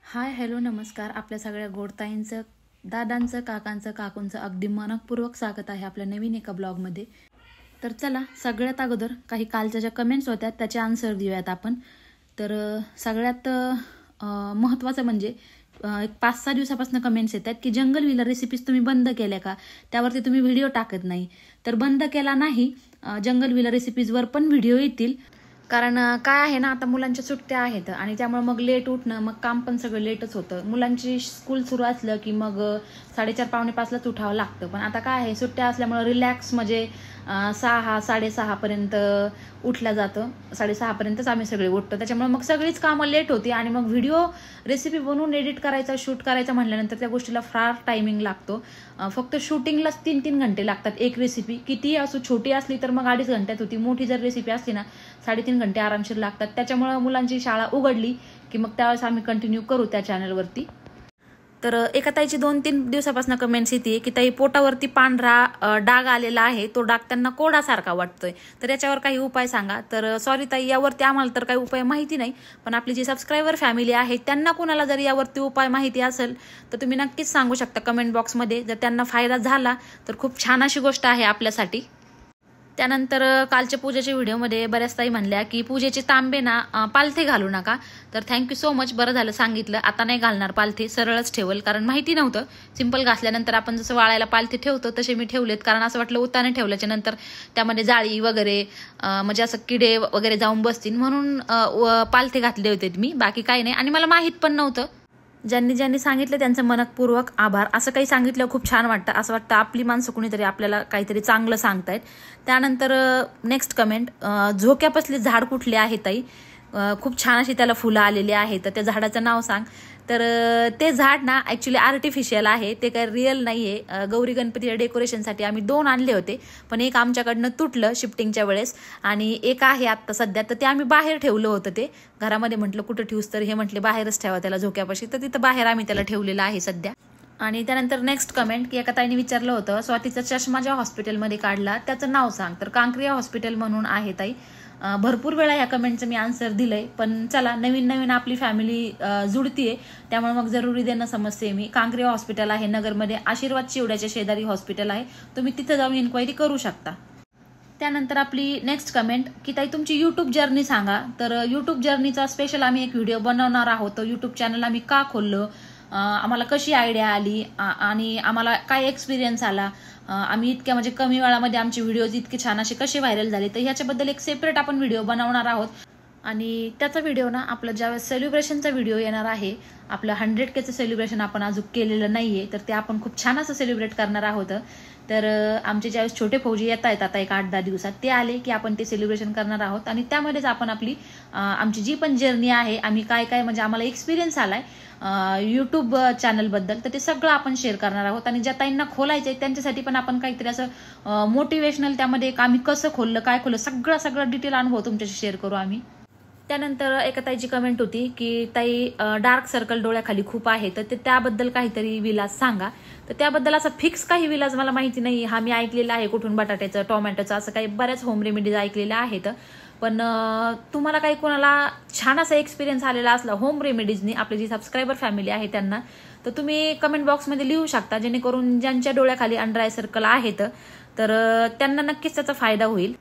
Hi hello नमस्कार. आपल्या सगळ्या गोडताईंचं, दादांचं, काकांचं, काकूंचं अगदी मनपूर्वक स्वागत आहे आपल्या नवीन एका ब्लॉगमध्ये. तर चला सगळ्यात अगोदर काही कालच्या ज्या कमेंट्स होत्या त्याचे आन्सर देऊयात आपण. तर सगळ्यात महत्त्वाचं म्हणजे एक 5-6 दिवसापासून कमेंट्स येतात की जंगल विला रेसिपीज तुम्ही बंद केल्या का, त्यावरती तुम्ही व्हिडिओ टाकत नाही. तर बंद केला नाही, जंगल विला रेसिपीजवर पण व्हिडिओ येतील. कारण काय आहे ना, आता मुलांच्या सुट्ट्या आहेत आणि त्यामुळे मग लेट उठणं, मग काम पण सगळं लेटच होतं. मुलांची स्कूल सुरू असलं की मग 4:30-5:45लाच उठावं लागतं. पण आता काय आहे, सुट्ट्या असल्यामुळे रिलॅक्स म्हणजे 6-6:30पर्यंत उठलं जातं. 6:30पर्यंतच आम्ही सगळे उठतो. त्याच्यामुळे मग सगळीच कामं लेट होती आणि मग व्हिडिओ रेसिपी बनवून एडिट करायचा, शूट करायचा म्हटल्यानंतर त्या गोष्टीला फार टायमिंग लागतो. फक्त शूटिंगलाच 3-3 घंटे लागतात. एक रेसिपी किती असो, छोटी असली तर मग 2.5 घंट्यात होती, मोठी जर रेसिपी असली ना 3.5 घंटे आरामशीर लागतात. त्याच्यामुळे मुलांची शाळा उघडली की मग त्यावेळेस आम्ही कंटिन्यू करू त्या चॅनलवरती. तर एका ताईची 2-3 दिवसापासून कमेंट्स येते की ताई पोटावरती पांढरा डाग आलेला आहे, तो डाग त्यांना कोडासारखा वाटतोय, तर याच्यावर काही उपाय सांगा. तर सॉरी ताई, यावरती आम्हाला तर काही उपाय माहिती नाही, पण आपली जी सबस्क्रायबर फॅमिली आहे त्यांना कोणाला जर यावरती उपाय माहिती असेल तर तुम्ही नक्कीच सांगू शकता कमेंट बॉक्समध्ये. जर त्यांना फायदा झाला तर खूप छान अशी गोष्ट आहे आपल्यासाठी. त्यानंतर कालच्या पूजेच्या व्हिडिओमध्ये बऱ्याच ताई म्हणल्या की पूजेचे तांबे ना पालथे घालू नका. तर थँक्यू सो मच, बरं झालं सांगितलं. आता नाही घालणार पालथे, सरळच ठेवल, कारण माहिती नव्हतं. सिंपल घासल्यानंतर आपण जसं वाळायला पालथे ठेवतो तसे मी ठेवलेत, कारण असं वाटलं उताने ठेवल्याच्या नंतर त्यामध्ये जाळी वगैरे म्हणजे असं किडे वगैरे जाऊन बसतील म्हणून पालथे घातले होते मी, बाकी काही नाही. आणि मला माहीत पण नव्हतं. ज्यांनी सांगितलं त्यांचं मनपूर्वक आभार. असं काही सांगितलं खूप छान वाटतं, असं वाटतं आपली माणसं कुणीतरी आपल्याला काहीतरी चांगलं सांगतायत. त्यानंतर नेक्स्ट कमेंट, झोक्यापसले झाड कुठले आहे ताई, खूप छान अशी त्याला फुलं आलेली आहेत, तर त्या झाडाचं नाव सांग. तर ते झाड ना ॲक्च्युली आर्टिफिशियल आहे, ते काही रिअल नाही आहे. गौरी गणपतीच्या डेकोरेशनसाठी आम्ही 2 आणले होते, पण एक आमच्याकडनं तुटलं शिफ्टिंगच्या वेळेस आणि एक आहे आत्ता सध्या. तर ते आम्ही बाहेर ठेवलं होतं, ते घरामध्ये म्हटलं कुठं ठेवूस, तर हे म्हटले बाहेरच ठेवा त्याला झोक्यापाशी, तर तिथं बाहेर आम्ही त्याला ठेवलेलं आहे सध्या. आणि त्यानंतर नेक्स्ट कमेंट की एका ताईने विचारलं होतं स्वातीचा चष्मा ज्या हॉस्पिटलमध्ये काढला त्याचं नाव सांग. तर कांक्रिया हॉस्पिटल म्हणून आहे ताई. भरपूर वेळा ह्या कमेंटचं मी आन्सर दिलंय, पण चला नवीन आपली फॅमिली जुळतीये, त्यामुळे मग जरुरी देणं समजते मी. कांक्रिया हॉस्पिटल आहे नगरमध्ये, आशीर्वाद चिवड्याच्या शेजारी हॉस्पिटल आहे, तुम्ही तिथं जाऊन इन्क्वायरी करू शकता. त्यानंतर आपली नेक्स्ट कमेंट की ताई तुमची यूट्यूब जर्नी सांगा. तर यूट्यूब जर्नीचा स्पेशल आम्ही एक व्हिडिओ बनवणार आहोत. यूट्यूब चॅनल आम्ही का खोललं, आम्हाला कशी आयडिया आली आणि आम्हाला काय एक्सपिरियन्स आला, आम्ही इतक्या म्हणजे कमी वेळामध्ये आमचे व्हिडिओज इतके छान असे कसे व्हायरल झाले, तर ह्याच्याबद्दल एक सेपरेट आपण व्हिडिओ बनवणार आहोत. आणि त्याचा व्हिडिओ ना आपलं ज्यावेळेस सेलिब्रेशनचा व्हिडिओ येणार आहे, आपलं 100Kचं सेलिब्रेशन आपण अजून केलेलं नाहीये, तर ते आपण खूप छान असं सेलिब्रेट करणार आहोत. तर आमचे ज्यावेळेस छोटे फौजी येत आहेत आता एक 8-10 दिवसात, ते आले की आपण ते सेलिब्रेशन करणार आहोत. आणि त्यामध्येच आपण आपली आमची जी पण जर्नी आहे, आम्ही काय काय म्हणजे आम्हाला एक्सपिरियन्स आलाय यूट्यूब चॅनलबद्दल, तर ते सगळं आपण शेअर करणार आहोत. आणि ज्या ताईंना खोलायचंय त्यांच्यासाठी पण आपण काहीतरी असं मोटिवेशनल त्यामध्ये आम्ही कसं खोललं, काय खोललं, सगळं डिटेल अनुभव तुमच्याशी शेअर करू आम्ही. त्यानंतर एका ताईची कमेंट होती की ताई डार्क सर्कल डोळ्याखाली खूप आहे, तर ते त्याबद्दल काहीतरी विलाज सांगा. तर त्याबद्दल असं फिक्स काही विलाज मला माहिती नाही. हा मी ऐकलेला आहे कुठून, बटाट्याचं, टोमॅटोचं, असं काही बऱ्याच होम रेमेडीज ऐकलेल्या आहेत. पण तुम्हाला काही कोणाला छान असा एक्सपिरियन्स आलेला असला होम रेमेडीजनी, आपली जी सबस्क्रायबर फॅमिली आहे त्यांना, तर तुम्ही कमेंट बॉक्समध्ये लिहू शकता, जेणेकरून ज्यांच्या डोळ्याखाली अंडर आय सर्कल आहेत तर त्यांना नक्कीच त्याचा फायदा होईल.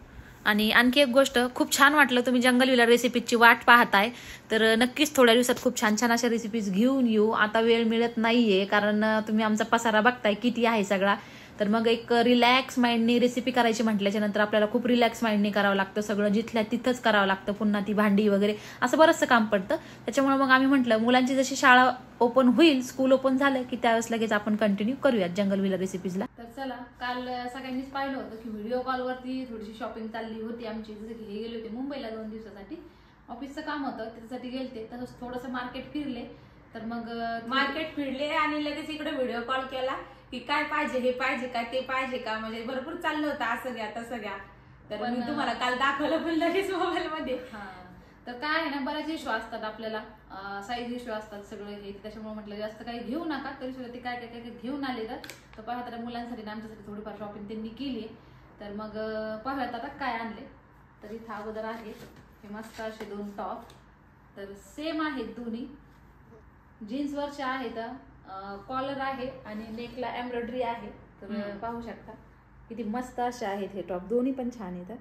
आणि आणखी एक गोष्ट, खूप छान वाटलं तुम्ही जंगल विला रेसिपीची वाट पाहताय, तर नक्कीच थोड्या दिवसात खूप छान छान अशा रेसिपीज घेऊन येऊ. आता वेळ मिळत नाहीये, कारण तुम्ही आमचा पसारा बघताय किती आहे सगळा. तर मग एक रिलॅक्स माइंडनी रेसिपी करायची म्हटल्याच्या नंतर आपल्याला खूप रिलॅक्स माइंडनी करावं लागतं, सगळं जिथल्या तिथंच करावं लागतं, पुन्हा ती भांडी वगैरे असं बरंचसं काम पडतं. त्याच्यामुळे मग आम्ही म्हटलं मुलांची जशी शाळा ओपन होईल, स्कूल ओपन झालं की त्यावेळेस लगेच आपण कंटिन्यू करूयात जंगल विला रेसिपीजला. तर चला, काल सगळ्यांनीच पाहिलं होतं की व्हिडिओ कॉलवरती थोडीशी शॉपिंग चालली होती आमची. जसं की हे गेले होते मुंबईला 2 दिवसासाठी, ऑफिसचं काम होतं त्याच्यासाठी गेलते. तसंच थोडंसं मार्केट फिरले, तर मग मार्केट फिरले आणि लगेच इकडे व्हिडिओ कॉल केला की काय पाहिजे, हे पाहिजे का, ते पाहिजे का, म्हणजे भरपूर चाललं होतं असं घ्या तसं घ्या. तर मी तुम्हाला काल दाखवलं पण लगेच मोबाईल मध्ये. तर काय आहे ना, बऱ्याच इश्यू असतात आपल्याला, साईज इश्यू असतात सगळे हे, त्याच्यामुळे म्हटलं जास्त काही घेऊ नका. तरी सुद्धा ते काय काय घेऊन आले. तर पाहत आता मुलांसाठी आणि आमच्यासाठी थोडीफार शॉपिंग त्यांनी केली. तर मग पाहत आता काय आणले. तर इथं अगोदर आहे हे मस्त असे 2 टॉप, तर सेम आहेत दोन्ही. जीन्सवरच्या आहेत, कॉलर आहे आणि नेकला एम्ब्रॉयडरी आहे. तर पाहू शकता किती मस्त असे आहेत हे टॉप. दोन्ही पण छान आहेत.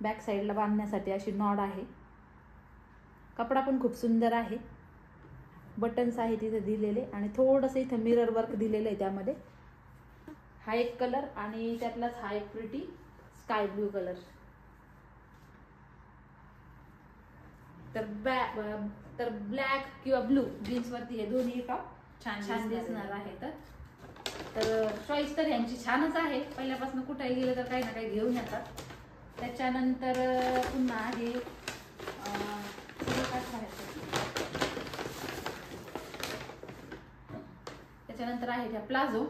बॅक साईडला बांधण्यासाठी अशी नॉड आहे. कपडा पण खूप सुंदर आहे. बटन्स आहेत इथे दिलेले आणि थोडंसं इथं मिरर वर्क दिलेलं आहे त्यामध्ये. हा एक कलर आणि त्यातलाच हा एक प्रिटी स्काय ब्लू कलर. तर ब्लॅक किंवा ब्लू जीन्सवरती हे दोन्ही टॉप छान दिसणार आहेत. तर चॉईस तर यांची छानच आहे. पहिल्यापासून कुठेही गेलं तर काही ना काही घेऊन येतात. त्याच्यानंतर पुन्हा आहे त्याच्यानंतर आहे त्या प्लाझो.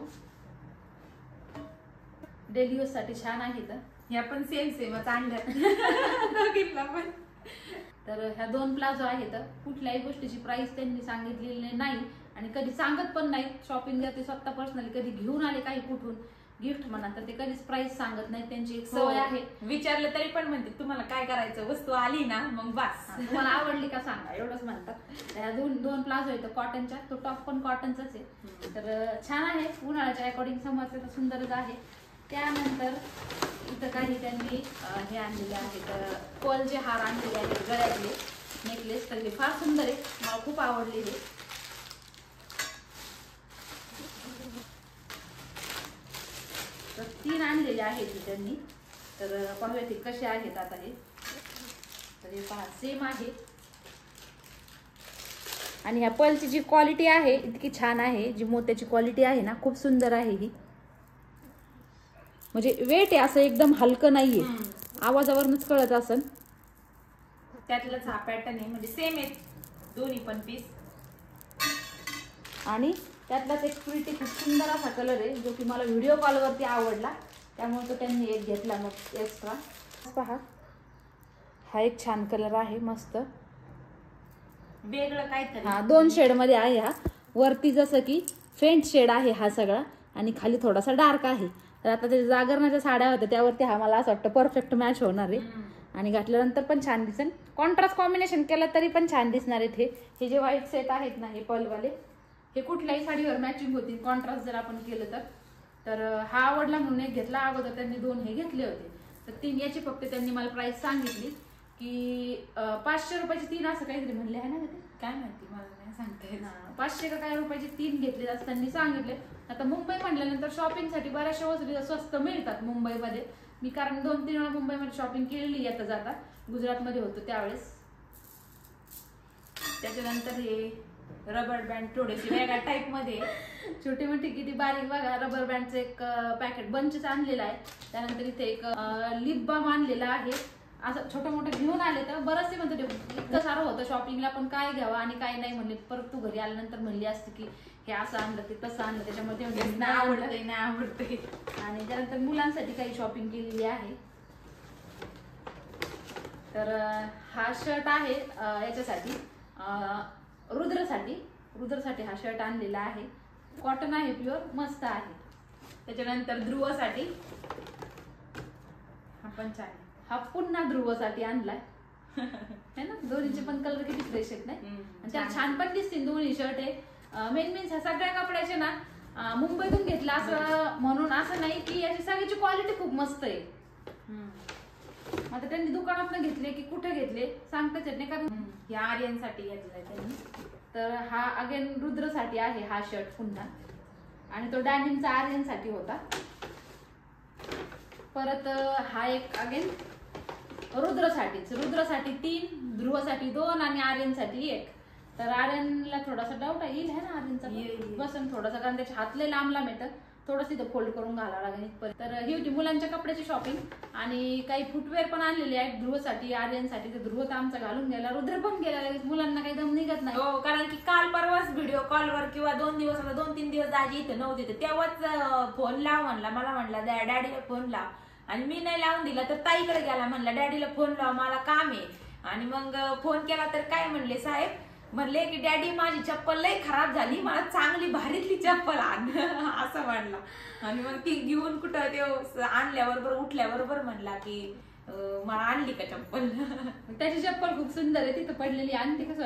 डेली यूज साठी छान आहेत. ह्या पण सेमच आणल्यात दोघींना पण. तर ह्या 2 प्लाझो आहेत. कुठल्याही गोष्टीची प्राइस त्यांनी सांगितलेली नाही आणि कधी सांगत पण नाही. शॉपिंग ते स्वतः पर्सनली कधी घेऊन आले काही कुठून गिफ्ट म्हणा तर ते कधीच प्राइस सांगत नाही. त्यांची एक सवय आहे. विचारलं तरी पण म्हणते तुम्हाला काय करायचं, वस्तू आली ना मग बस तुम्हाला आवडली का सांगा, एवढंच म्हणतात. ह्या 2 प्लाझो आहेत कॉटनच्या. तो टॉप पण कॉटनचाच आहे. तर छान आहे. उन्हाळ्याच्या अकॉर्डिंग समजते तर सुंदरच आहे. त्यानंतर इथं काही त्यांनी हे आणलेले आहेत पर्लचे हार आणलेले आहेत गळ्यातले नेकलेस. तर हे फार सुंदर आहे. मला खूप आवडले हे. तर 3 आणलेले आहेत त्यांनी. तर पाहूया ते कसे आहेत आता हे. तर हे पहा सेम आहे आणि ह्या पर्लची जी क्वालिटी आहे इतकी छान आहे. जी मोत्याची क्वालिटी आहे ना खूप सुंदर आहे ही. म्हणजे वेट आहे असं एकदम हलकं नाहीये. आवाजावरूनच कळत असन. त्यातलाच हा पॅटर्न आहे म्हणजे सेम आहे दोन्ही पण पीस. आणि त्यातलाच एक प्रिटी खूप सुंदर असा कलर आहे जो की मला व्हिडिओ कॉलवरती आवडला त्यामुळे तो त्यांनी एक घेतला मग एक्स्ट्रा. पहा हा एक छान कलर आहे मस्त वेगळं काहीतरी. हा 2 शेड मध्ये आहे. हा वरती जसं की फेंट शेड आहे हा सगळा आणि खाली थोडासा डार्क आहे. तर आता ते जागरणाच्या साड्या होत्या त्यावरती हा मला असं वाटतं परफेक्ट मॅच होणार आहे आणि घातल्यानंतर पण छान दिसेल. कॉन्ट्रास्ट कॉम्बिनेशन केलं तरी पण छान दिसणार आहेत. हे जे व्हाईट सेट आहेत ना हे पर्लवाले हे कुठल्याही साडीवर मॅचिंग होतील कॉन्ट्रास्ट जर आपण केलं तर हा आवडला म्हणून एक घेतला. अगोदर त्यांनी 2 हे घेतले होते. तर 3 याची फक्त त्यांनी मला प्राइस सांगितली की 500 रुपयाची 3 असं काहीतरी म्हणले आहे ना ते. काय माहिती मला नाही सांगता येत. 500 का काय रुपयाची 3 घेतले असं त्यांनी सांगितले. आता मुंबई म्हटल्यानंतर शॉपिंगसाठी बऱ्याचशा वस्तू स्वस्त मिळतात मुंबईमध्ये. मी कारण 2-3 वेळा मुंबईमध्ये शॉपिंग केलेली येता जाता. गुजरातमध्ये होतो त्यावेळेस. त्याच्यानंतर हे रबर बँड थोडेसे वेगळ्या टाईप मध्ये छोटी मोठी किती बारीक बघा. रबर बँडचं एक पॅकेट बंचच आणलेला आहे. त्यानंतर इथे एक लिप बाम आणलेला आहे. असं छोटं मोठं घेऊन आले तर बरंचसे म्हणतो इतकं सारं होतं शॉपिंगला पण काय घ्यावं आणि काय नाही म्हणले. परत तू घरी आल्यानंतर म्हणली असते की हे असं आणलं ते तसं आणलं त्याच्यामध्ये नाही आवडतंय. आणि त्यानंतर मुलांसाठी काही शॉपिंग केलेली आहे. तर हा शर्ट आहे याच्यासाठी रुद्रसाठी हा शर्ट आणलेला आहे. कॉटन आहे प्युअर मस्त आहे. त्याच्यानंतर ध्रुवसाठी हा पण छान. हा पुन्हा ध्रुवसाठी आणलाय है ना. दोन्हीचे पण कलर किती फ्रेश आहेत नाही आणि त्या छान पण दिसतील दोन्ही शर्ट आहे. मेन ह्या सगळ्या कपड्याचे ना मुंबईतून घेतला असं म्हणून असं नाही की याची सगळ्याची क्वालिटी खूप मस्त आहे. आता त्यांनी दुकानात घेतले की कुठे घेतले सांगताच येत नाही कारण या आर्यनसाठी घेतलाय त्यांनी. तर हा अगेन रुद्रसाठी आहे हा शर्ट पुन्हा आणि तो डॅनिमचा आर्यनसाठी होता. परत हा एक अगेन रुद्रसाठी 3 ध्रुवसाठी 2 आणि आर्यनसाठी 1. तर आर्यनला थोडासा डाऊट येईल है ना आर्यनचा बसन थोडासा कारण त्याचे हात लय लांब येतात. थोडंसं इथं फोल्ड करून घालावं लागेल. तर ही होती मुलांच्या कपड्याची शॉपिंग आणि काही फुटवेअर पण आणलेले आहेत ध्रुवसाठी आर्यनसाठी. तर ध्रुव तर आमचा घालून गेला. रुद्र पण गेला लगेच. मुलांना काही दम निघत नाही. हो कारण की काल परवाच व्हिडिओ कॉलवर किंवा 2 दिवस आता 2-3 दिवस आजी इथे नव्हते तेव्हाच फोन लाव म्हणला. मला म्हणला डॅडीला फोन लाव आणि मी नाही लावून दिला तर ताईकडे गेला म्हणला डॅडीला फोन लाव मला काम आहे. आणि मग फोन केला तर काय म्हणले साहेब म्हणले की डॅडी माझी चप्पल लय खराब झाली मला चांगली भारीतली चप्पल आण असं म्हणला. आणि मग ती घेऊन कुठं ते आणल्याबरोबर उठल्याबरोबर म्हणला की मला आणली का चप्पल. त्याची चप्पल खूप सुंदर आहे तिथं पडलेली आणि ती कसं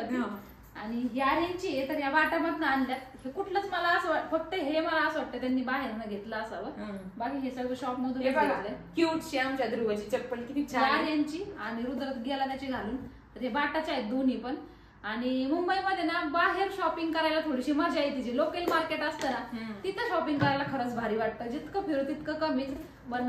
आणि ही आर्यनची आहे, तर या वाटामधनं आणल्यात. हे कुठलंच मला असं फक्त हे मला असं वाटतं त्यांनी बाहेरनं घेतलं असावं. बाकी हे सगळं शॉप मधून घेतलंय. क्यूटशी आमच्या ध्रुवाची चप्पल किती छान आर्यनची आणि रुद्रात गेला त्याची घालून. तर हे बाटाचे आहेत दोन्ही पण. आणि मुंबईमध्ये ना बाहेर शॉपिंग करायला थोडीशी मजा येते. जी लोकल मार्केट असतं ना तिथं शॉपिंग करायला खरंच भारी वाटतं. जितकं फिरू तितकं कमीच. पण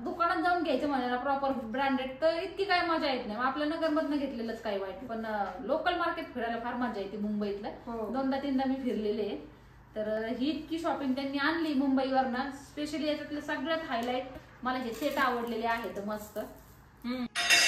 दुकानात जाऊन घ्यायचं म्हणजे प्रॉपर ब्रँडेड तर इतकी काय मजा येत नाही. आपल्या नगरमधनं घेतलेलंच काही वाईट. पण लोकल मार्केट फिरायला फार मजा येते मुंबईतलं. 2दा-3दा मी फिरलेले आहे. तर ही इतकी शॉपिंग त्यांनी आणली मुंबईवरनं. स्पेशली याच्यातले सगळ्यात हायलाइट मला हे सेट आवडलेले आहेत मस्त.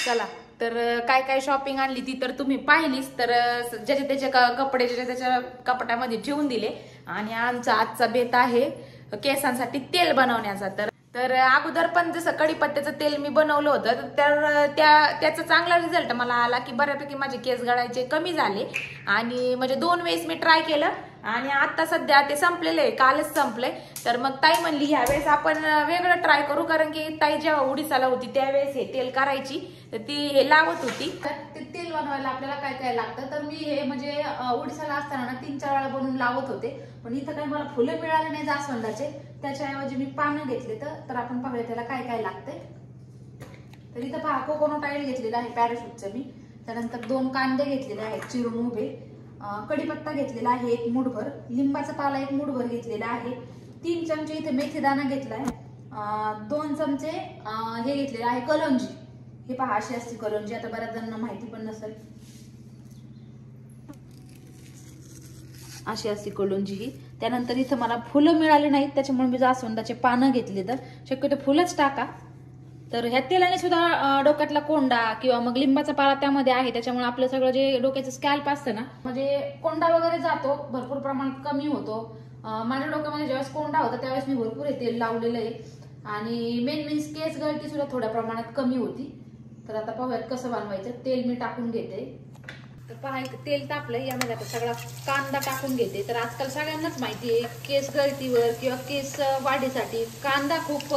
चला तर काय काय शॉपिंग आणली ती तर तुम्ही पाहिलीच. तर ज्याचे त्याचे कपडे ज्याच्या त्याच्या कपड्यामध्ये ठेवून दिले. आणि आमचा आजचा बेत आहे केसांसाठी तेल बनवण्याचा. तर अगोदर पण जसं कढीपत्त्याचं तेल मी बनवलं होतं तर त्याचा चांगला रिझल्ट मला आला की बऱ्यापैकी माझे केस गळायचे कमी झाले. आणि म्हणजे 2 वेळेस मी ट्राय केलं आणि आता सध्या ते संपलेलं आहे, कालच संपलंय. तर मग ताई म्हणली ह्यावेळेस आपण वेगळं ट्राय करू, कारण की ताई जेव्हा उडीसाला होती त्यावेळेस हे तेल करायची तर ती हे लावत होती. तर ते तेल बनवायला आपल्याला काय काय लागतं तर मी हे म्हणजे उडीसाला असताना ना 3-4 वेळा बनवून लावत होते. पण इथं काही मला फुलं मिळाले नाही जास्वंदाचे, त्याच्याऐवजी मी पानं घेतले. तर आपण पाहूया त्याला काय काय लागतंय. तर इथं पहा कोकोनट ऑइल घेतलेलं आहे पॅराशूटचं मी. त्यानंतर 2 कांदे घेतलेले आहेत चिरून उभे. कढीपत्ता घेतलेला आहे 1 मूठभर. लिंबाचा पाला 1 मूठभर घेतलेला आहे. 3 चमचे इथे मेथीदाणा घेतलाय. 2 चमचे हे घेतलेले आहे कलोंजी. हे पहा अशी असते कलोंजी. आता बऱ्याच जणांना माहिती पण नसेल. अशी असते कलोंजी ही. त्यानंतर इथं मला फुलं मिळाली नाहीत त्याच्यामुळे मी जास्वंदाचे पानं घेतले. तर शक्यतो फुलंच टाका. तर ह्या तेलाने सुद्धा डोक्यातला कोंडा किंवा मग लिंबाचा पाला त्यामध्ये आहे त्याच्यामुळे आपलं सगळं जे डोक्याचं स्कॅल्प असतं ना म्हणजे कोंडा वगैरे जातो, भरपूर प्रमाणात कमी होतो. माझ्या डोक्यामध्ये ज्यावेळेस कोंडा होता त्यावेळेस मी भरपूर हे तेल लावलेलं आहे. आणि मेन मीन्स केस गळती सुद्धा थोड्या प्रमाणात कमी होती. तर आता पाहूयात कसं बनवायचं. तेल मी टाकून घेते. तर पहा तेल तापलंय. यामध्ये आता सगळा कांदा टाकून घेते. तर आजकाल सगळ्यांनाच माहिती आहे केस गळतीवर किंवा केस वाढीसाठी कांदा खूप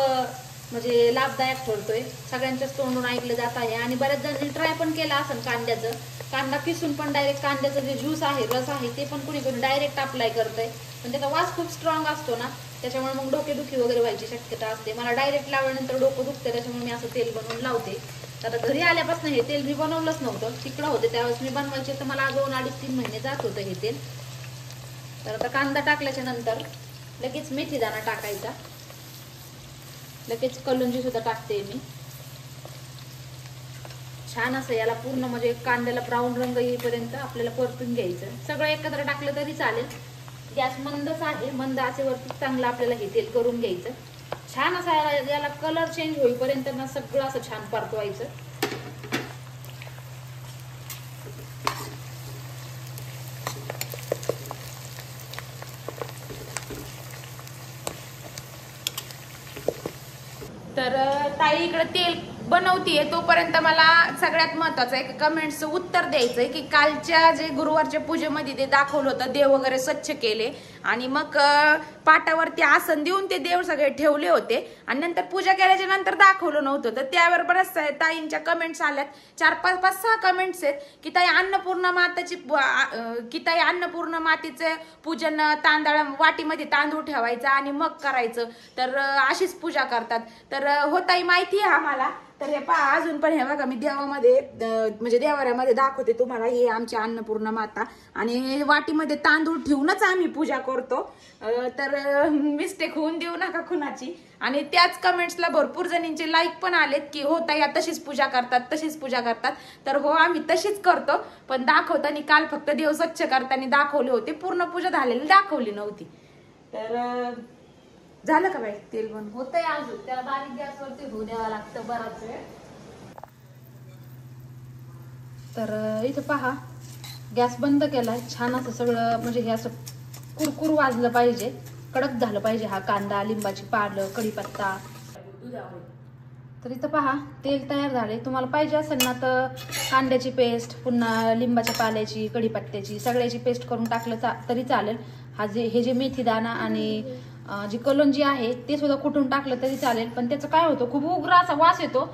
म्हणजे लाभदायक ठरतोय. सगळ्यांच्याच तोंडून ऐकलं जात आहे. आणि बऱ्याच जणांनी ट्राय पण केलं असेल कांद्याचं. कांदा किसून पण डायरेक्ट कांद्याचं जे ज्यूस आहे रस आहे ते पण कुणी कुणी डायरेक्ट अप्लाय करतंय. पण त्याचा वास खूप स्ट्रॉंग असतो ना त्याच्यामुळे मग डोकेदुखी वगैरे व्हायची शक्यता असते. मला डायरेक्ट लावल्यानंतर डोकं दुखतं त्याच्यामुळे मी असं तेल बनवून लावते. आता घरी आल्यापासून हे तेल मी बनवलंच नव्हतं. तिकडं होते त्यावेळेस मी बनवायचे तर मला 2-2.5-3 महिने जात होतं हे तेल. तर आता कांदा टाकल्याच्या नंतर लगेच मेथीदाणा टाकायचा. लगेच कलोंजी सुद्धा टाकते मी. छान असं याला पूर्ण म्हणजे कांद्याला ब्राऊन रंग येईपर्यंत आपल्याला परतून घ्यायचं. सगळं एकत्र टाकलं तरी चालेल. गॅस मंदच आहे. मंद आचेवरती चांगलं आपल्याला हे तेल करून घ्यायचं. छान असा याला कलर चेंज होईपर्यंत ना सगळं असं छान परतवायचं. तर ताई इकडे तेल बनवतीये तोपर्यंत मला सगळ्यात महत्वाचं एक कमेंट्सचं उत्तर द्यायचंय की कालच्या जे गुरुवारच्या पूजेमध्ये ते दाखवलं होतं देव वगैरे स्वच्छ केले आणि मग पाटावरती आसन देऊन ते देव सगळे ठेवले होते आणि नंतर पूजा केल्याच्या नंतर दाखवलं नव्हतं. तर त्यावर बऱ्याच ताईंच्या कमेंट्स आल्यात. 4-5-6 कमेंट्स आहेत की ताई अन्नपूर्णा मातेचं पूजन तांदळा वाटीमध्ये तांदूळ ठेवायचा आणि मग करायचं. तर अशीच पूजा करतात. तर हो ताई माहिती आहे आम्हाला. तर हे पहा अजून पण हे बघा मी देवामध्ये म्हणजे देवाऱ्यामध्ये दाखवते तुम्हाला. ही आमची अन्नपूर्णा माता आणि वाटीमध्ये तांदूळ ठेवूनच आम्ही पूजा करतो. तर मिस्टेक होऊन देऊ नका कुणाची. आणि त्याच कमेंट्सला भरपूर जणींचे लाईक पण आलेत की हो ताई तशीच पूजा करतात तशीच पूजा करतात. तर हो आम्ही तशीच करतो. पण दाखवताना काल फक्त देव स्वच्छ करताना दाखवले होते. पूर्ण पूजा झालेली दाखवली नव्हती. तर झालं का बाई तेल बनवून? होतंय अजून. त्याला बारीक गॅसवरती होऊ द्यावं लागतं बराच वेळ. तर इथं पहा गॅस बंद केलाय. छान असं सगळं म्हणजे हे असं कुरकुर वाजलं पाहिजे. कडक झालं पाहिजे. हा कांदा लिंबाची पालं कढीपत्ता. तर इथं पहा तेल तयार झाले. तुम्हाला पाहिजे असेल ना तर कांद्याची पेस्ट पुन्हा लिंबाच्या पाल्याची कढीपत्त्याची सगळ्याची पेस्ट करून टाकलं तरी चालेल. हे जे मेथीदाणा आणि जी कलोंजी आहे ते सुद्धा कुठून टाकलं तरी चालेल. पण त्याचं काय होतं खूप उग्र असा वास येतो.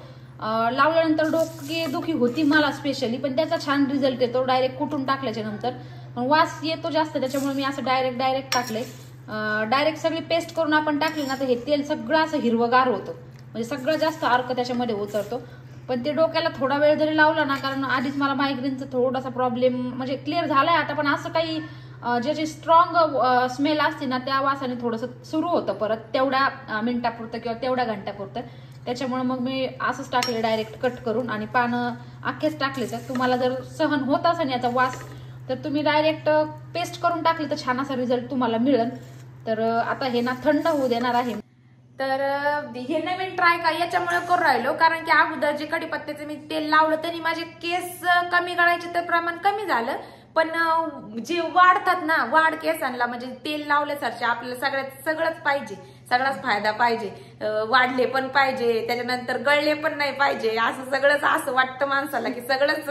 लावल्यानंतर डोकेदुखी होती मला स्पेशली, पण त्याचा छान रिझल्ट येतो डायरेक्ट कुटून टाकल्याच्या नंतर. पण वास येतो जास्त, त्याच्यामुळे मी असं डायरेक्ट टाकलंय. डायरेक्ट सगळी पेस्ट करून आपण टाकली ना तर हे तेल सगळं असं हिरवगार होतं, म्हणजे सगळं जास्त अर्क त्याच्यामध्ये उतरतो. पण ते डोक्याला थोडा वेळ जरी लावला ना, कारण आधीच मला मायग्रेनचा थोडासा प्रॉब्लेम म्हणजे क्लिअर झालाय आता, पण असं काही ज्याची स्ट्रॉंग स्मेल असते ना त्या वासाने थोडंसं सुरू होतं परत तेवढ्या मिनिटापुरतं किंवा तेवढ्या घंट्यापुरतं. त्याच्यामुळे मग मी असंच टाकले डायरेक्ट कट करून, आणि पानं अख्खेच टाकले. तर तुम्हाला जर सहन होत असेल याचा वास तर तुम्ही डायरेक्ट पेस्ट करून टाकले तर छान असा रिझल्ट तुम्हाला मिळेल. तर आता हे ना थंड होऊ देणार आहे. तर हे नवीन ट्राय का याच्यामुळे करून राहिलो, कारण की अगोदर जे कढीपत्त्याचं मी तेल लावलं तरी माझे केस कमी गळायचे तर प्रमाण कमी झालं, पण जे वाढतात ना वाढ केसांना म्हणजे तेल लावल्यासारखे आपल्याला सगळंच पाहिजे, सगळाच फायदा पाहिजे, वाढले पण पाहिजे, त्याच्यानंतर गळले पण नाही पाहिजे, असं सगळंच असं वाटतं माणसाला की सगळंच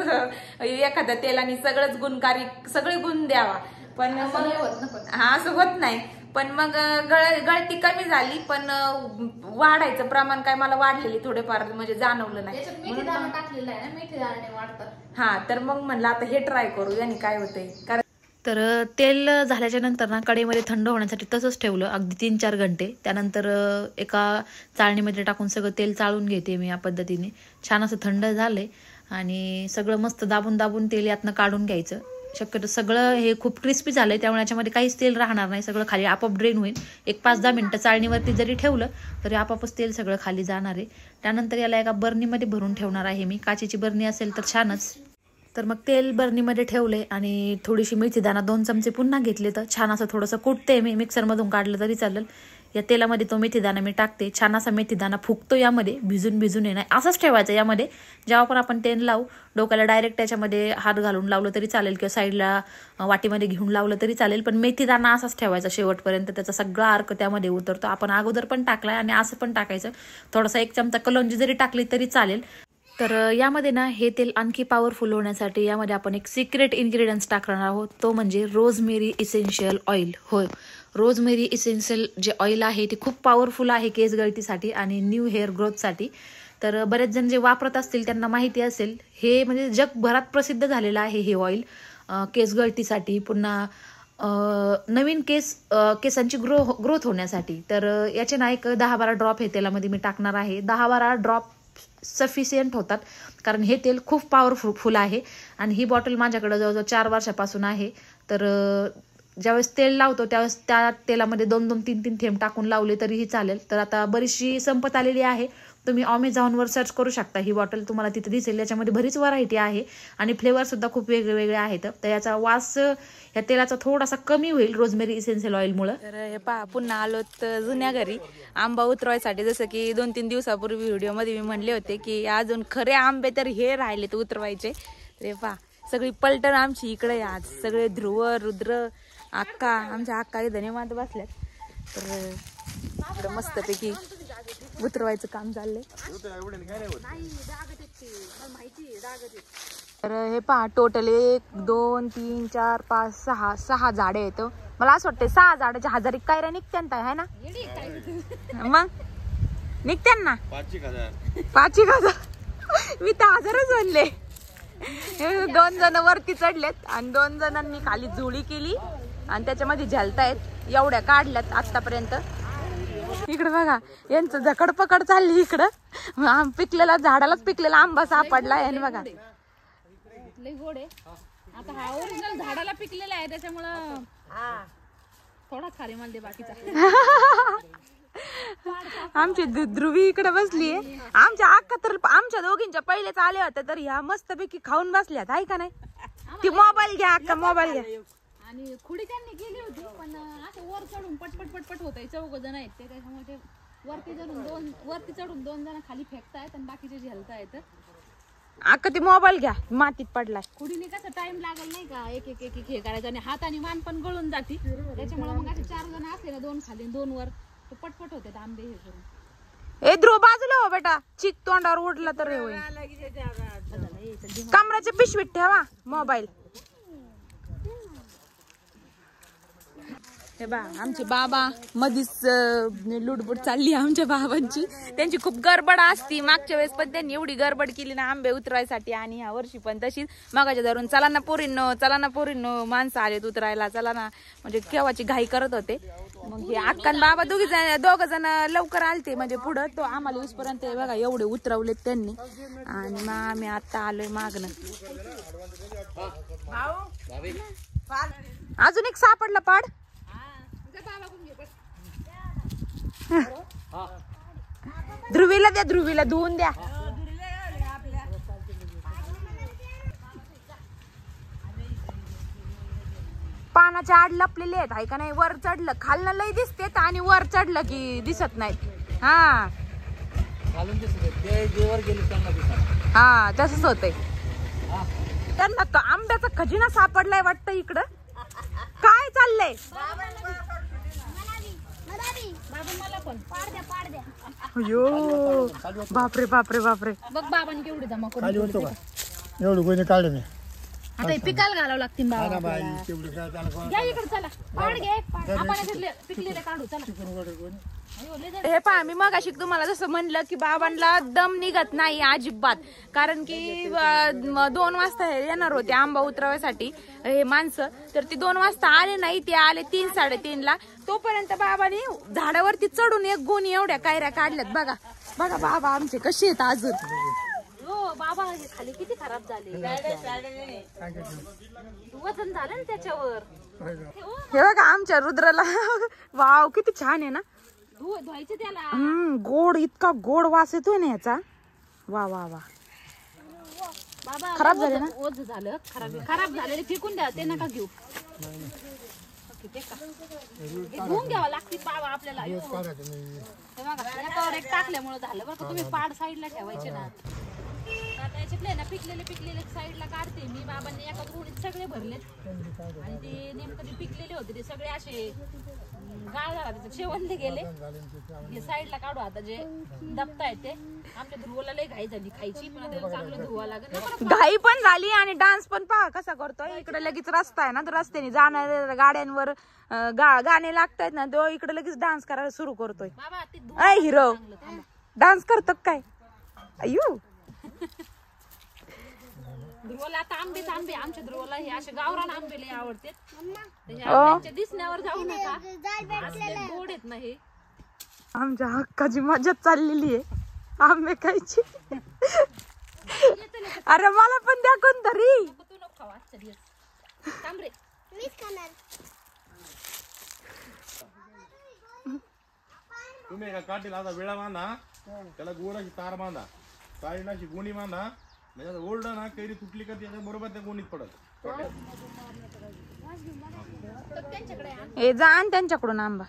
एखाद्या तेलाने सगळंच गुणकारी सगळे गुण द्यावा. पण हा असं होत नाही. पण मग गळती कमी झाली, पण वाढायचं प्रमाण काय मला वाढलेली थोडेफार म्हणजे जाणवलं नाही. हा तर मग म्हणलं आता हे ट्राय करू याने काय होतंय. कारण तर तेल झाल्याच्या नंतर ना कढईमध्ये थंड होण्यासाठी तसंच ठेवलं अगदी 3-4 घंटे. त्यानंतर एका चाळणीमध्ये टाकून सगळं तेल चाळून घेते मी या पद्धतीने. छान असं थंड झालंय आणि सगळं मस्त दाबून तेल यातनं काढून घ्यायचं. शक्यतो सगळं हे खूप क्रिस्पी झालंय, त्यामुळे याच्यामध्ये काहीच तेल राहणार नाही, सगळं खाली आपोआप ड्रेन होईल. एक 5-10 मिनिटं चाळणीवरती जरी ठेवलं तरी आपोआपच तेल सगळं खाली जाणार आहे. त्यानंतर याला एका बर्नीमध्ये भरून ठेवणार आहे मी. काचेची बर्नी असेल तर छानच. तर मग तेल बर्नीमध्ये ठेवले आणि थोडीशी मेथीदाणा 2 चमचे पुन्हा घेतले. तर छान असं थोडंसं कुटते मी, मिक्सरमधून काढलं तरी चालेल. या तेलामध्ये तो मेथीदाणा मी टाकते. छान असा मेथीदाणा फुगतो यामध्ये, भिजून येणार असंच ठेवायचं यामध्ये. जेव्हा पण आपण तेल लावू डोक्याला डायरेक्ट त्याच्यामध्ये हात घालून लावलं तरी चालेल किंवा साईडला वाटीमध्ये घेऊन लावलं तरी चालेल, पण मेथीदाणा असाच ठेवायचा शेवटपर्यंत. त्याचा सगळा अर्क त्यामध्ये उतरतो. आपण अगोदर पण टाकलाय आणि असं पण टाकायचं. थोडासा 1 चमचा कलौंजी जरी टाकली तरी चालेल. तर यामध्ये ना हे तेल आणखी पॉवरफुल होण्यासाठी यामध्ये आपण एक सिक्रेट इन्ग्रेडियंट्स टाकणार आहोत, तो म्हणजे रोजमेरी इसेन्शियल ऑइल. होय, रोजमेरी इसेन्शियल जे ऑइल आहे ते खूप पॉवरफुल आहे केस गळतीसाठी आणि न्यू हेअर ग्रोथसाठी. तर बरेच जण जे वापरत असतील त्यांना माहिती असेल, हे म्हणजे जगभरात प्रसिद्ध झालेलं आहे हे ऑइल केस गळतीसाठी, पुन्हा नवीन केसांची ग्रोथ होण्यासाठी. तर याचे ना एक 10-12 ड्रॉप हे तेलामध्ये मी टाकणार आहे. 10-12 ड्रॉप सफिशियंट होतात, कारण हे तेल खूप पॉवरफुल आहे. आणि ही बॉटल माझ्याकडे जवळजवळ 4 वर्षापासून आहे. तर ज्यावेळेस तेल लावतो त्यावेळेस त्या तेलामध्ये 2-2, 3-3 थेंब टाकून लावले तरीही चालेल. तर आता बरीचशी संपत आलेली आहे. तुम्ही Amazonवर सर्च करू शकता, ही बॉटल तुम्हाला तिथे दिसेल. याच्यामध्ये बरीच व्हरायटी आहे आणि फ्लेवर सुद्धा खूप वेगवेगळे आहेत. तर याचा वास या तेलाचा थोडासा कमी होईल रोजमेरी इसेन्शियल ऑइलमुळे. तर हे पहा पुन्हा आलो जुन्या घरी आंबा उतरवायसाठी. जसं की 2-3 दिवसापूर्वी व्हिडिओमध्ये मी म्हणले होते की अजून खरे आंबे तर हे राहिले तर उतरवायचे. तर पहा सगळी पलटण आमची इकडे आज. सगळे ध्रुव, रुद्र, अक्का, आमच्या अक्का इथं निवांत बसल्यात. तर इकडं मस्तपैकी उतरवायचं काम चाललंय. तर हे पहा टोटल 1, 2, 3, 4, 5, 6 झाडे आहेत. मला असं वाटतं 6 झाडाच्या 1000 कायऱ्या निघत्यान आहे ना, मग निघत्यान ना 5,000. मी तर 1000च म्हणले. 2 जण वरती चढलेत आणि 2 जणांनी खाली झोळी केली आणि त्याच्यामध्ये झलतायत. एवढ्या काढल्यात आतापर्यंत. इकडे बघा यांचं झकडपकड चालली. इकडं पिकलेला झाडालाच पिकलेला आंबा सापडला आणि बघा लय गोड आहे. आता हा ओरिजिनल झाडाला पिकलेला आहे त्याच्यामुळं थोडा खाली मला दे बाकीचा. आमची ध्रुवी इकडे बसली आहे. आमच्या अक्का तर आमच्या दोघींच्या पहिलेच आले होते तर ह्या मस्तपैकी खाऊन बसल्यात आहे का नाही. ती मोबाईल घ्या अक्का, मोबाईल घ्या. आणि खुडी त्यांनी केली होती पण असं वर चढून पटपट होत आहे. 4 जण आहेत ते, त्याच्यामुळे वरती चढून 2 जण खाली फेकतायत आणि बाकीचे झेलतायत. अक्का ती मोबाईल घ्या, मातीत पडलाय. खुडीने कसं टाइम लागल नाही का, एक हे करायचं आणि हात आणि मान पण गळून जाते. त्याच्यामुळे मग असे 4 जण असले ना 2 खाली 2 वर तर पटपट होते आंबे हे करून. ए ध्रुव बाजूला हो बेटा, चिक तोंडावर उडला तर कमराच्या पिशवीत ठेवा मोबाईल. हे बा आमचे बाबा मधीच लुडबुड चालली आमच्या बाबांची. त्यांची खूप गडबड असती. मागच्या वेळेस पण त्यांनी एवढी गडबड केली ना आंबे उतरायसाठी, आणि ह्या वर्षी पण तशीच मागाच्या धरून चला ना पोरींनो माणसं आलेत उतरायला, चला ना, म्हणजे केव्हाची घाई करत होते. मग हे अक्का बाबा दोघ जण लवकर आलते, म्हणजे पुढं तो आम्हाला येऊसपर्यंत बघा एवढे उतरवलेत त्यांनी. आणि मग आम्ही आता आलोय मागणं. अजून एक सापडला पाड. ध्रुवीला धुवून द्या. पानाच्या आड लपलेले आहेत, आहे का नाही. वर चढलं खालनं लय दिसतेत आणि वर चढलं की दिसत नाहीत. हा तसंच होतंय. त्यांना आंब्याचा खजिना सापडलाय वाटतं इकडं. काय चाललंय? अयो बापरे बघ बाबांनी केवढी जमा करून एवढं कोणी काढलं नाही. आता पिकाला घालावं लागतील बाबा. इकडे चला पाड घे, आपण पिकलेले काढू चला. हे पहा मी मगाशी तुम्हाला जसं म्हणलं की बाबांना दम निघत नाही अजिबात, कारण की 2 वाजता येणार होते आंबा उतरवायसाठी हे माणसं. तर ती 2 वाजता आले नाही, ते आले 3-3:30ला. तोपर्यंत बाबांनी झाडावरती चढून एक गोणी एवढ्या कायऱ्या काढल्यात. बघा बाबा आमचे कसे आहेत अजून. हो बाबा हे खाली किती खराब झाले, वजन झालं ना त्याच्यावर. हे बघा आमच्या रुद्राला वाव किती छान आहे ना. धुवायचे त्याला. गोड, इतका गोड वास येतोय ना याचा. वा बाबा खराब झाले ना. ओझ झालं, खराब झालेले फेकून द्या, ते नका घेऊ. घेऊन घ्यावं लागतील बाबा आपल्याला. एकावर एक टाकल्यामुळे झालं बरं. तुम्ही पाड साईडला ठेवायचे ना. आता याच्यातले ना पिकलेले साईडला काढते मी. बाबांनी एका गोणीत सगळे भरलेत, आणि ते नेमकं पिकलेले होते ते सगळे असे गाळ झाला, त्याचे शेवंते गेले. हे साईडला काढू आता, जे दबतायत ते. आमच्या ध्रुवाला लय घाई झाली खायची, पण चांगलं धुवा लागेल. घाई पण झाली आणि डान्स पण पहा कसा करतोय. इकडे लगेच रस्ता आहे ना, तर रस्त्याने जाणाऱ्या गाड्यांवर गाणे लागतायत ना, तो इकडे लगेच डान्स करायला सुरू करतोय. अय हिरो डान्स करतो काय? अय्यो ध्रुवाला आता आंबे आमच्या ध्रुवाला हे असे गावरान आंबे लय आवडते. दिसण्यावर जाऊ नका, गोड आहेत ना हे. आमच्या हक्काची मजा चाललेली आहे आंबे खायची. अरे मला पण द्या कोणतरी. तुम्ही एका काठीला आता विळा बांधा, त्याला गोराची तार बांधा, साईडला अशी गोणी बांधा. ओल्ड ना कैरी तुटली का त्याच्या बरोबर त्या गोणीत पडत. हे जा आण त्यांच्याकडून आंबा.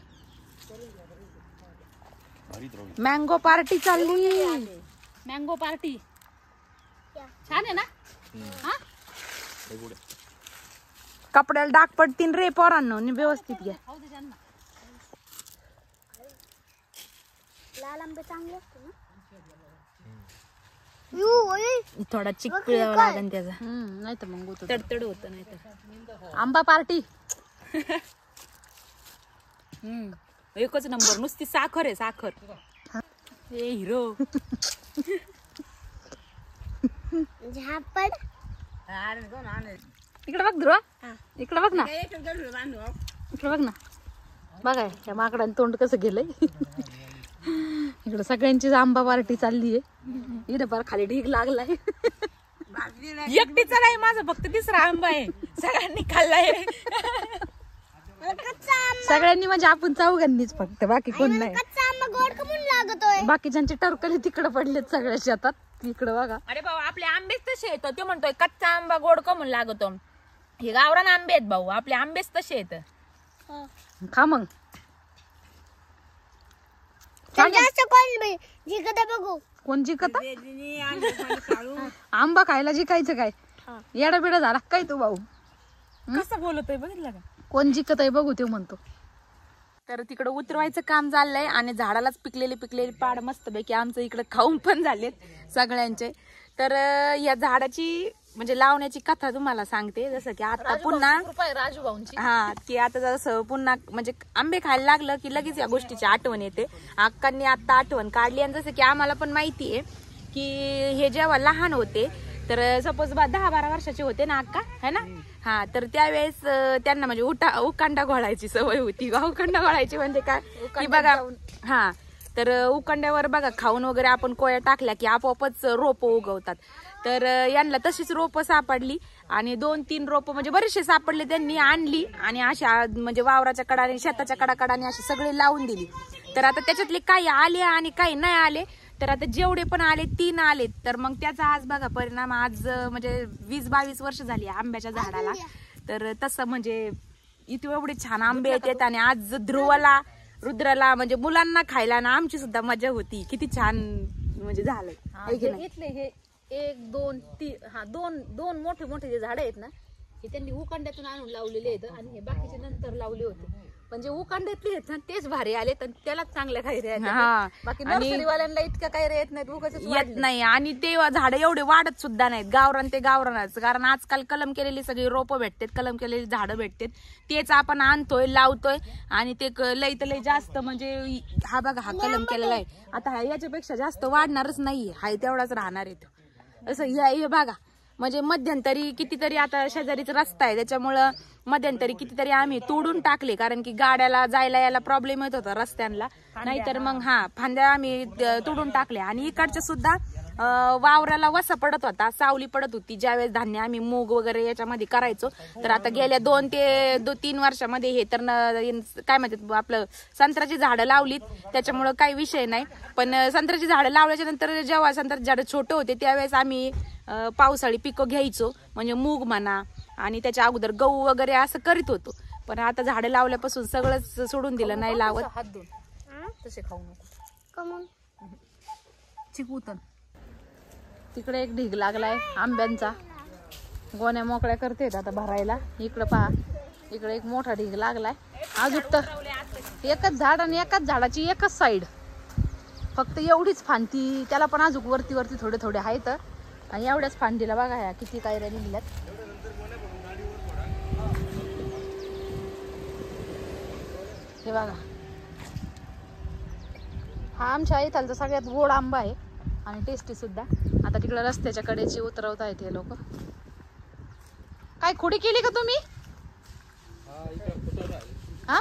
मँगो पार्टी चालली. मँगो पार्टी छान आहे ना. हा कपड्याला डाग पडतील रे पोरांनो, व्यवस्थित घ्या. लाल आंबे चांगले असते ना. थोडा चिकळावा लागेल त्याचा, नाही तर मग तडतड होत. नाही तर आंबा पार्टी एकच नंबर. नुसती साखर आहे साखर. ए हिरो इकडे बघ ध्रुवा, इकडे बघ ना, इकडे बघ ना. बघा त्या माकडाने तोंड कसं गेलंय. इकडे सगळ्यांची आंबा पार्टी चालली आहे. इथं फार खाली ढीग लागलाय. एकटीचा नाही, माझा फक्त 3रा आंबा आहे. सगळ्यांनी खाल्लाय. सगळ्यांनी म्हणजे आपण 4घांनीच फक्त, बाकी कोण नाही. बाकीच्यांचे टरकले तिकडे पडलेत सगळ्या शेतात. तिकडे बघा. अरे भाऊ आपले आंबेच तसे येत. ते म्हणतोय कच्चा आंबा गोड कमून लागतो. हे गावरान आंबे आहेत भाऊ, आपले आंबेच तसे येत. खा मग. कोण जिंकत? आंबा खायला जिंकायचं काय? येडा बिडा झाला काय तू भाऊ? कसं बोलतोय बघितलं का? कोण जिंकत आहे बघू ते म्हणतो. तर तिकडं उतरवायचं काम चाललंय आणि झाडालाच पिकलेले पाड मस्तपैकी आमचं इकडे खाऊन पण झालेत सगळ्यांचे. तर या झाडाची म्हणजे लावण्याची कथा तुम्हाला सांगते. जसं की आता पुन्हा राजू भाऊंची हा की आता जसं पुन्हा म्हणजे आंबे खायला लागलं की लगेच या गोष्टीची आठवण येते. अक्कांनी आता आठवण काढली आणि जसं की आम्हाला पण माहिती आहे की हे जेव्हा लहान होते तर सपोज 10-12 वर्षाचे होते ना अक्का है ना, हा तर त्यावेळेस त्यांना म्हणजे उकांडा घोळायची सवय होती. उकांडा घोळायची म्हणजे काय की बघा हा तर उकांड्यावर बघा खाऊन वगैरे आपण कोया टाकल्या की आपोआपच रोपं उगवतात. तर यांना तशीच रोपं सापडली आणि 2-3 रोपं म्हणजे बरेचसे सापडले त्यांनी आणली आणि अशा म्हणजे वावराच्या कडाने शेताच्या कडाकडाने अशी सगळे लावून दिली. तर आता त्याच्यातले काही आले आणि काही नाही आले. तर आता जेवढे पण आले 3 आले. तर मग त्याचा आज बघा परिणाम आज म्हणजे 20-22 वर्ष झाली आंब्याच्या झाडाला. तर तसं म्हणजे इथे एवढे छान आंबे येतात आणि आज ध्रुवाला रुद्राला म्हणजे मुलांना खायला ना आमची सुद्धा मजा होती. किती छान म्हणजे झालं इथले हे 1, 2, 3 हा दोन मोठे मोठे जे झाड आहेत ना हे त्यांनी उकांड्यातून आणून लावलेले आहेत आणि हे बाकीचे नंतर लावले होते. म्हणजे उकांड्यातले आहेत ना तेच भारी आले तर त्यालाच चांगल्या कैऱ्या आहेत. बाकी नर्सरीवाल्यांना इतक्या कैऱ्या येत नाहीत, उगाच येत नाही. आणि ते झाड एवढे वाढत सुद्धा नाहीत. गावरान ते गावरानच, कारण आजकाल कलम केलेली सगळी रोपं भेटतात, कलम केलेली झाडं भेटतात, तेच आपण आणतोय लावतोय आणि ते लई तर लई जास्त म्हणजे हा बघा हा कलम केलेला आहे. आता याच्यापेक्षा जास्त वाढणारच नाहीये, हाय तेवढाच राहणार आहे. असं हे बघा म्हणजे मध्यंतरी कितीतरी आता शेजारीचा रस्ता आहे त्याच्यामुळं मध्यंतरी कितीतरी आम्ही तोडून टाकले, कारण की गाड्याला जायला यायला प्रॉब्लेम येत होता रस्त्यांना. नाहीतर मग फांद्या आम्ही तोडून टाकल्या. आणि इकडच्या सुद्धा वावराला वसा पडत होता, सावली पडत होती ज्यावेळेस धान्य आम्ही मूग वगैरे याच्यामध्ये करायचो. तर आता गेल्या 2 ते 3 वर्षामध्ये हे तर काय म्हणतात आपलं संत्र्याची झाडं लावलीत, त्याच्यामुळं काही विषय नाही. पण संत्र्याची झाडं लावल्याच्या नंतर जेव्हा संत्र्याची झाडं छोटे होते त्यावेळेस आम्ही पावसाळी पिकं घ्यायचो, म्हणजे मूग म्हणा आणि त्याच्या अगोदर गहू वगैरे असं करीत होतो. पण आता झाडं लावल्यापासून सगळंच सोडून दिलं, नाही लावत. हात धुवून तसे खाऊ नको. चिकूतन तिकडे एक ढीग लागलाय आंब्यांचा, गोण्या मोकळ्या करतेत आता भरायला. इकडं पहा, इकडे एक मोठा ढीग लागलाय. अजून तर एकच झाड आणि एकाच झाडाची एकच साईड, फक्त एवढीच फांदी, त्याला पण अजून वरती वरती थोडे थोडे आहेत. आणि एवढ्याच फांदीला बघा ह्या किती कैऱ्या निघल्यात. हे बघा, हा आमच्या इथालचा सगळ्यात गोड आंबा आहे आणि टेस्टी सुद्धा. आता तिकडे रस्त्याच्या कडेची उतरवता येते हे लोक. काय खोडी केली का तुम्ही? हा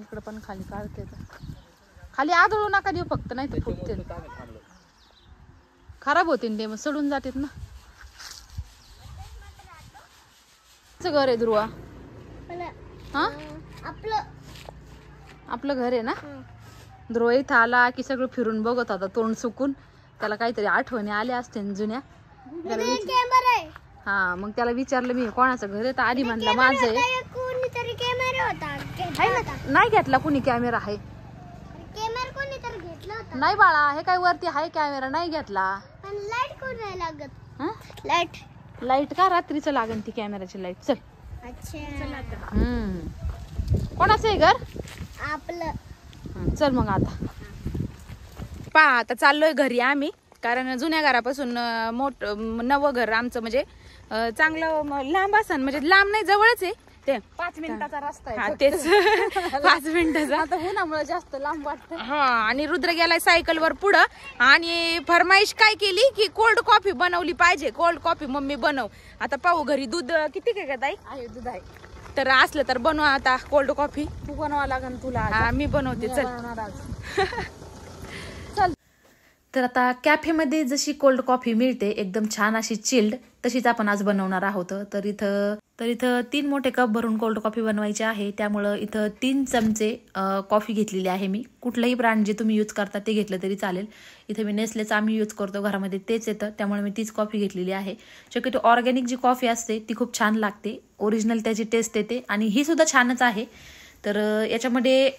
इकडे पण खाली काढते, खाली आदळू नका देऊ फक्त, नाही तर फुटते, खराब होते ते, मग सडून जातात ना. घर आहे ध्रुवा? हा आपलं घर आहे ना. ध्रुव इथं आला की सगळं फिरून बघत होता तोंड सुकून. त्याला काहीतरी आठवणी आल्या असते जुन्या. हा मग त्याला विचारलं मी कोणाचं घर आहे, तर आधी म्हणला माझं आहे. नाही घेतला कुणी कॅमेरा, आहे नाही बाळा, हे काय वरती आहे कॅमेरा, नाही घेतला. लाईट का रात्रीच लागेल ती कॅमेराची लाईट. चल कोणाचं आहे घर? आपलं. चल मग आता पहा, आता चाललोय घरी आम्ही, कारण जुन्या घरापासून नवं घर आमचं म्हणजे चांगलं लांब असन, म्हणजे लांब नाही जवळच आहे ते, 5 मिनिटाचा रस्ता आहे. हा तेच 5 मिनिटाचा. आता उन्हामुळे जास्त लांब वाटतं. हा आणि रुद्र गेलाय सायकलवर पुढं आणि फरमाईश काय केली की कोल्ड कॉफी बनवली पाहिजे, कोल्ड कॉफी मम्मी बनव. आता पाहू घरी दूध किती काय का ताई? आहे दूध आहे, तर असलं तर बनवा आता कोल्ड कॉफी. तू बनवा लागेल तुला. हा मी बनवते, चल. चल. तर आता कॅफेमध्ये जशी कोल्ड कॉफी मिळते एकदम छान अशी चिल्ड, तशीच आपण आज बनवणार आहोत. तर इथं 3 मोठे कप भरून कोल्ड कॉफी बनवायची आहे. त्यामुळं इथं 3 चमचे कॉफी घेतलेली आहे मी. कुठलंही ब्रँड जे तुम्ही यूज करता ते घेतलं तरी चालेल. इथं मी नेसलेचं आम्ही यूज करतो घरामध्ये, तेच येतं, त्यामुळे मी तीच कॉफी घेतलेली आहे. शक्यतो ऑर्गॅनिक जी कॉफी असते ती खूप छान लागते, ओरिजिनल त्याची टेस्ट येते आणि ही सुद्धा छानच आहे. तर याच्यामध्ये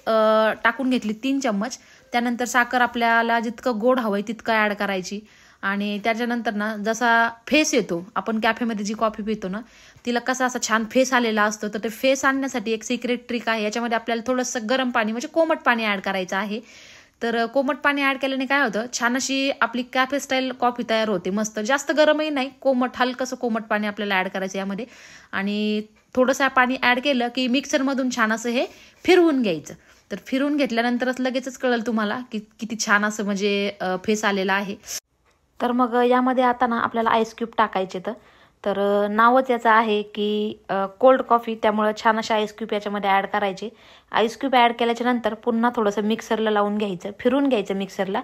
टाकून घेतली 3 चम्मच. त्यानंतर साखर आपल्याला जितकं गोड हवंय तितकं ॲड करायची. आणि त्याच्यानंतर ना जसा फेस येतो, आपण कॅफेमध्ये जी कॉफी पितो ना तिला कसा असा छान फेस आलेला असतो, तर ते फेस आणण्यासाठी एक सिक्रेट ट्रिक आहे. याच्यामध्ये आपल्याला थोडंसं गरम पाणी म्हणजे कोमट पाणी ॲड करायचं आहे. तर कोमट पाणी ऍड केल्याने काय होतं, छान अशी आपली कॅफे स्टाईल कॉफी तयार होते. मस्त जास्त गरमही नाही, कोमट हलकंसं कोमट पाणी आपल्याला ऍड करायचं यामध्ये. आणि थोडंसं पाणी ऍड केलं की मिक्सरमधून छान असं हे फिरवून घ्यायचं. तर फिरवून घेतल्यानंतरच लगेचच कळेल तुम्हाला की किती छान असं म्हणजे फेस आलेला आहे. तर मग यामध्ये आता ना आपल्याला आईस क्यूब टाकायचे. तर नावच याचं आहे की कोल्ड कॉफी, त्यामुळं छान असे आईस क्यूब याच्यामध्ये ॲड करायचे. आईस क्यूब ॲड केल्याच्या नंतर पुन्हा थोडंसं मिक्सरला लावून घ्यायचं, फिरून घ्यायचं मिक्सरला.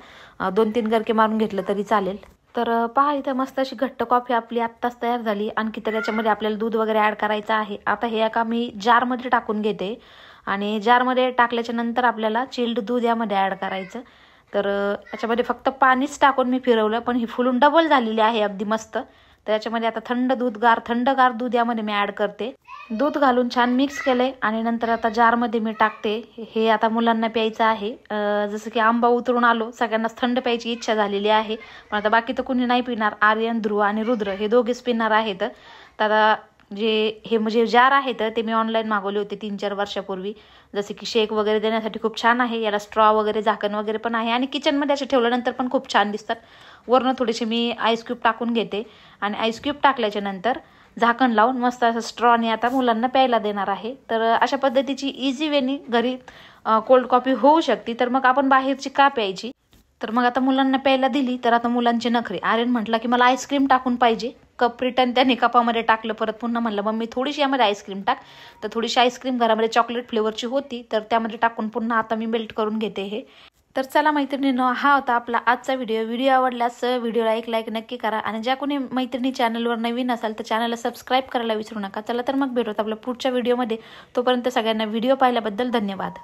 2-3 गरके मारून घेतलं तरी चालेल. तर पहा इथं मस्त अशी घट्ट कॉफी आपली आत्ताच तयार झाली. आणखी तर याच्यामध्ये आपल्याला दूध वगैरे ॲड करायचं आहे. आता हे एका मी जारमध्ये टाकून घेते आणि जारमध्ये टाकल्याच्या नंतर आपल्याला चिल्ड दूध यामध्ये ॲड करायचं. तर याच्यामध्ये फक्त पाणीच टाकून मी फिरवलं, पण ही फुलून डबल झालेली आहे अगदी मस्त. तर याच्यामध्ये आता थंडगार दूध यामध्ये मी ॲड करते. दूध घालून छान मिक्स केले आणि नंतर आता जारमध्ये मी टाकते. हे आता मुलांना प्यायचं आहे. जसं की आंबा उतरून आलो, सगळ्यांनाच थंड प्यायची इच्छा झालेली आहे. पण आता बाकी तर कुणी नाही पिणार. आर्यन, ध्रुव आणि रुद्र हे दोघेच पिणार आहेत. तर आता हे म्हणजे जार आहेत ते मी ऑनलाईन मागवले होते 3-4 वर्षापूर्वी. जसे की शेक वगैरे देण्यासाठी खूप छान आहे. याला स्ट्रॉ वगैरे झाकण वगैरे पण आहे आणि किचनमध्ये असे ठेवल्यानंतर पण खूप छान दिसतात. वरनं थोडेसे मी आईस क्यूब टाकून घेते आणि आईस क्यूब टाकल्याच्या नंतर झाकण लावून मस्त असं स्ट्रॉने आता मुलांना प्यायला देणार आहे. तर अशा पद्धतीची इझी वेनी घरी कोल्ड कॉफी होऊ शकते. तर मग आपण बाहेरची का प्यायची. तर मग आता मुलांना प्यायला दिली तर आता मुलांचे नखरे. आर्यन म्हटला की मला आईस्क्रीम टाकून पाहिजे. कप रिटर्न त्याने कपामध्ये टाकलं. परत पुन्हा म्हणलं मम्मी थोडीशी यामध्ये आईस्क्रीम टाक. तर थोडीशी आईस्क्रीम घरामध्ये चॉकलेट फ्लेवरची होती, तर त्यामध्ये टाकून पुन्हा आता मी मेल्ट करून घेते हे. तर चला मैत्रिणींनो, हा होता आपला आजचा व्हिडिओ आवडल्यास व्हिडिओला एक लाईक नक्की करा आणि ज्या कोणी मैत्रिणी चॅनलवर नवीन असाल तर चॅनलला सबस्क्राईब करायला विसरू नका. चला तर मग भेटूत आपल्या पुढच्या व्हिडिओमध्ये. तोपर्यंत सगळ्यांना व्हिडिओ पाहिल्याबद्दल धन्यवाद.